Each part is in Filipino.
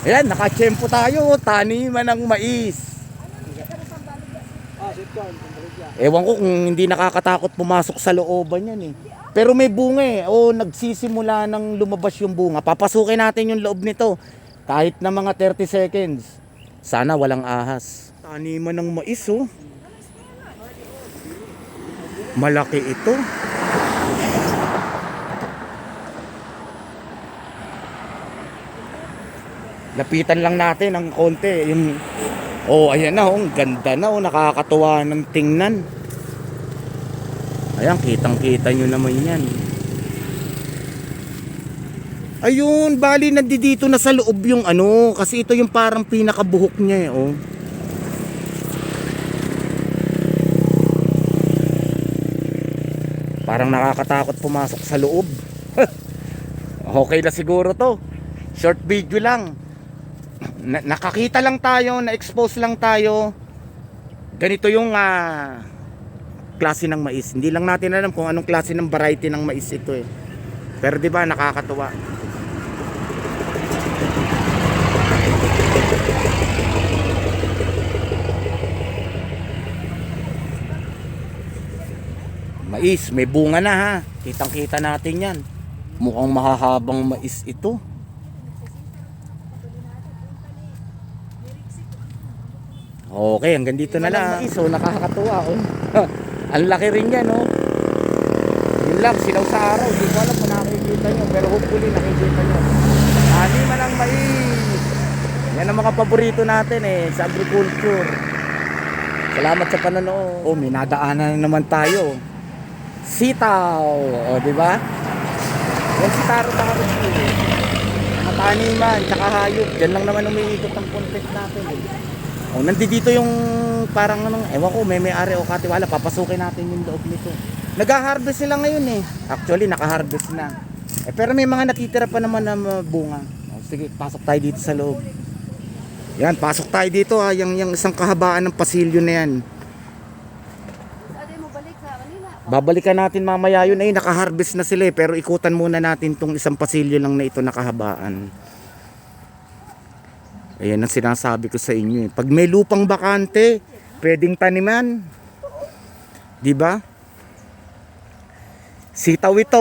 Ayan, nakatsyempo tayo. Taniman ng mais. Ewan ko kung hindi nakakatakot pumasok sa looban yan eh. Pero may bunga eh. O nagsisimula ng lumabas yung bunga. Papasukin natin yung loob nito. Kahit na mga 30 seconds. Sana walang ahas. Taniman ng mais oh. Malaki ito. Lapitan lang natin ng konti yung ayan na ang ganda na nakakatuwa ng tingnan. Ayan, kitang-kita nyo naman 'yan. Ayun, bali nandito na sa loob yung kasi ito yung parang pinakabuhok niya eh, Parang nakakatakot pumasok sa loob. Okay na siguro to. Short video lang. Nakakita lang tayo, na-expose lang tayo. Ganito yung klase ng mais. Hindi lang natin alam kung anong klase ng variety ng mais ito eh. Pero di ba nakakatuwa. Mais, may bunga na ha. Kitang-kita natin yan. Mukhang mahahabang mais ito. Okay, hanggang dito na lang. So, nakakatuwa Ang laki rin yan Yun lang, silaw sa araw. Hindi ko alam kung nakikita nyo. Pero hopefully nakikita nyo. Taniman ng mais. Yan ang mga paborito natin sa agriculture. Salamat sa panonood. May nadaanan naman tayo. Sitaw. Di ba? Yan si Taro Taro. Taniman, tsaka hayop. Diyan lang naman umiikot ang content natin nandito yung parang ewan ko, may-ari o katiwala, papasukin natin yung loob nito. Nag-harvest sila ngayon Actually, naka-harvest na. Pero may mga natitira pa naman na bunga. Sige, pasok tayo dito sa loob. Yan, pasok tayo dito yung isang kahabaan ng pasilyo na yan. Babalikan natin mamaya yun naka-harvest na sila pero ikutan muna natin tong isang pasilyo lang na ito nakahabaan. Ayan ang sinasabi ko sa inyo Pag may lupang bakante, pwedeng taniman. 'Di ba? Sitaw ito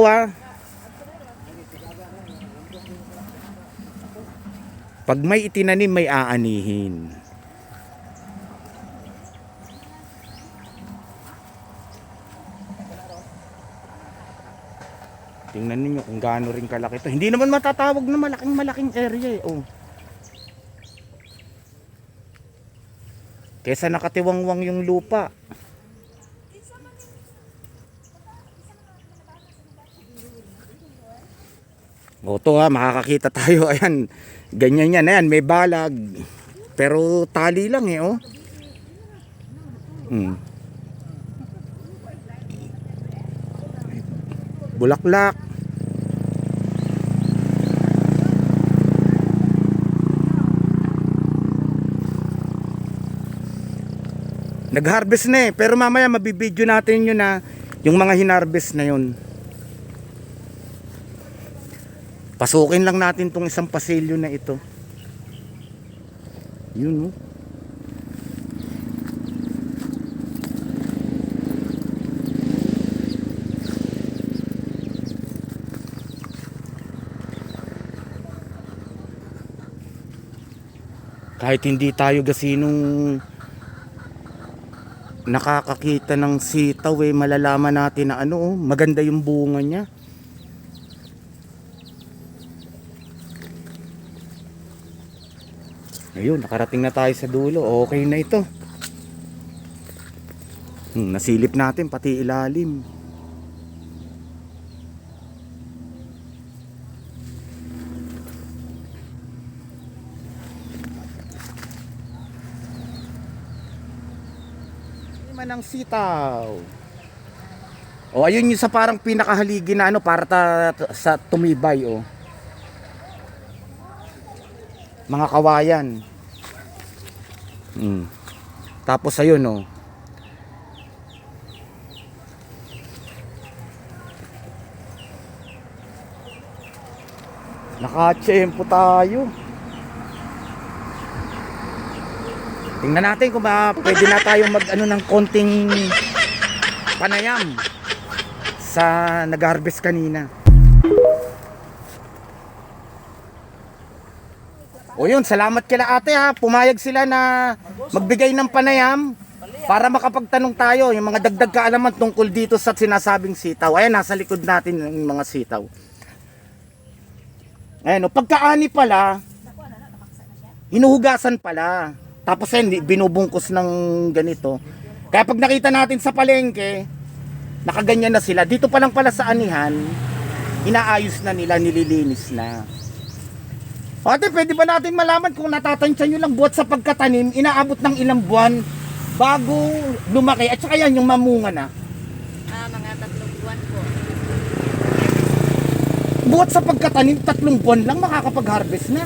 Pag may itinanim, may aanihin. Tingnan niyo kung gaano rin kalaki ito. Hindi naman matatawag na malaking area Kesa nakatiwangwang yung lupa. Ito makakakita tayo. Ayan, ganyan yan. Ayan, may balag. Pero tali lang Bulaklak. Nag-harvest na pero mamaya mabibideo natin yun yung mga hinarvest na yun. Pasukin lang natin tong isang pasilyo na ito. Yun Kahit hindi tayo gasinong nakakakita ng sitaw malalaman natin na maganda yung bunga niya. Ayun, nakarating na tayo sa dulo. Okay na ito. Nasilip natin pati ilalim. Ng sitaw. Ayun yung sa parang pinakahaligi na para sa tumibay Mga kawayan. Tapos ayun nakatsyempo tayo. Tingnan natin kung pwede na tayong mag ano ng konting panayam sa nag-harvest kanina. O yun, salamat kila ate ha. Pumayag sila na magbigay ng panayam para makapagtanong tayo yung mga dagdag kaalaman tungkol dito sa sinasabing sitaw. Ayan, nasa likod natin yung mga sitaw. Ayan, pagkaani pala, hinuhugasan pala. Tapos yan, binubungkus ng ganito. Kaya pag nakita natin sa palengke, nakaganyan na sila. Dito pa lang pala sa anihan, inaayos na nila, nililinis na. Ate, pwede ba natin malaman kung natatansya nyo lang buhat sa pagkatanim, inaabot ng ilang buwan bago lumaki? At saka yan, yung mamunga na. Mga 3 buwan po. Buhat sa pagkatanim, 3 buwan lang makakapag-harvest na.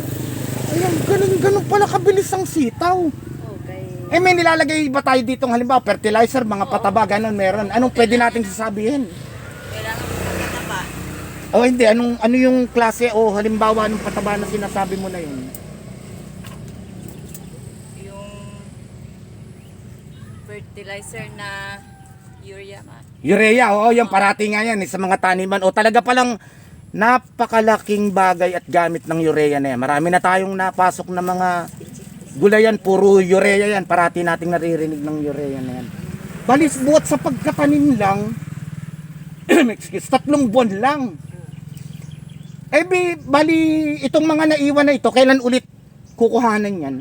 Ayun, ganun pala kabilis ang sitaw. Okay. May nilalagay ba tayo dito halimbawa fertilizer, mga pataba, ganun meron? Anong pwede nating sasabihin? Kailangan po magkataba. O hindi, ano yung klase o halimbawa anong pataba na sinasabi mo na yun? Yung fertilizer na urea ma. Urea, oo, yan parati nga yan sa mga taniman. O talaga palang napakalaking bagay at gamit ng urea na yan. Marami na tayong napasok na mga gulayan, puro urea yan. Parati nating naririnig ng urea na yan. Balis buhat sa pagkatanim lang, excuse, 3 buwan lang. Bali, itong mga naiwan na ito, kailan ulit kukuhanan yan?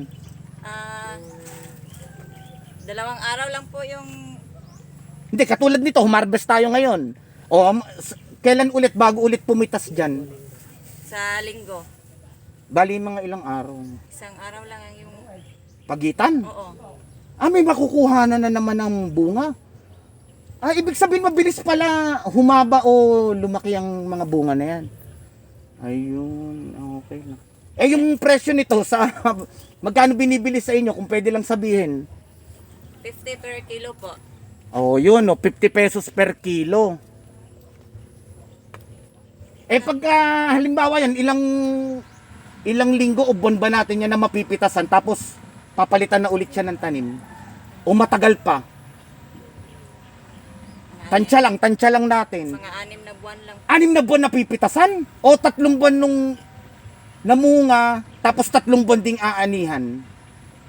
2 araw lang po yung Hindi, katulad nito, humarvest tayo ngayon. O, kailan ulit, bago ulit pumitas dyan? sa linggo. Bali, mga ilang araw. 1 araw lang ang yung Pagitan? oo. May makukuhanan na naman ng bunga. Ibig sabihin mabilis pala humaba o lumaki ang mga bunga na yan. Ayun, okay lang. Yung presyo nito sa magkano binibili sa inyo kung pwede lang sabihin? 50 per kilo po. Yun, 50 pesos per kilo. Pagka halimbawa yan, ilang linggo o buwan ba natin yan na mapipitasan tapos papalitan na ulit siya ng tanim? O matagal pa? Tansya lang natin. Mga 6 na buwan lang. 6 na buwan na pipitasan? O 3 buwan nung namunga, tapos 3 buwan ding aanihan?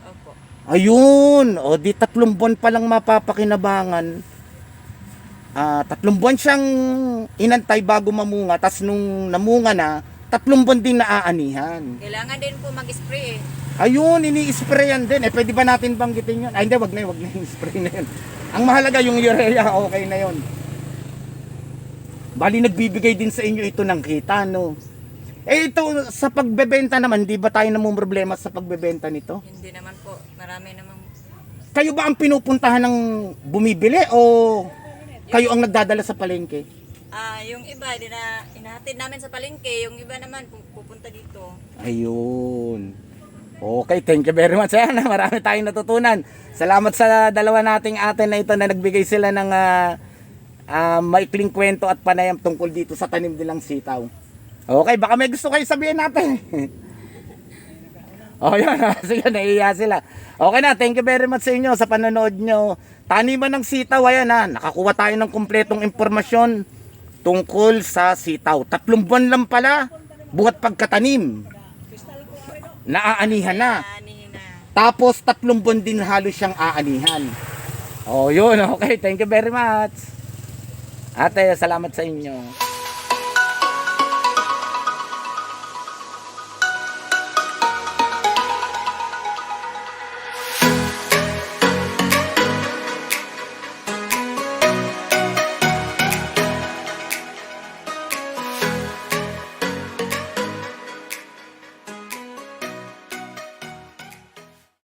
Opo. Ayun, di 3 buwan pa lang mapapakinabangan. 3 buwan siyang inantay bago mamunga, tapos nung namunga na, 3 buwan din naaanihan. Kailangan din po mag-spray eh. Ayun, ini-sprayan din. Pwede ba natin banggitin yun? Hindi, wag na yung spray na yun. Ang mahalaga yung urea, okay na yun. Bali, nagbibigay din sa inyo ito ng kita, no? Ito, sa pagbebenta naman, di ba tayo namumroblema sa pagbebenta nito? Hindi naman po. Marami namang Kayo ba ang pinupuntahan ng bumibili o kayo ang nagdadala sa palengke? yung iba inahatid namin sa palengke, yung iba naman pupunta dito. Ayun. Okay, thank you very much. Ayan, marami tayong natutunan. Salamat sa dalawa nating ate na ito na nagbigay sila ng maikling kwento at panayam tungkol dito sa tanim nilang sitaw. Okay, baka may gusto kayo sabihin natin. Yun. Sige, naiiya sila. Okay na, thank you very much sa inyo sa panonood nyo. Taniman ng sitaw, ayan nakakuha tayo ng kumpletong impormasyon tungkol sa sitaw. 3 buwan lang pala, buhat pagkatanim. Naaanihan na. Ani na. Tapos 3 buwan din halos siyang aanihan. Yun, okay. Thank you very much. Ate, salamat sa inyo.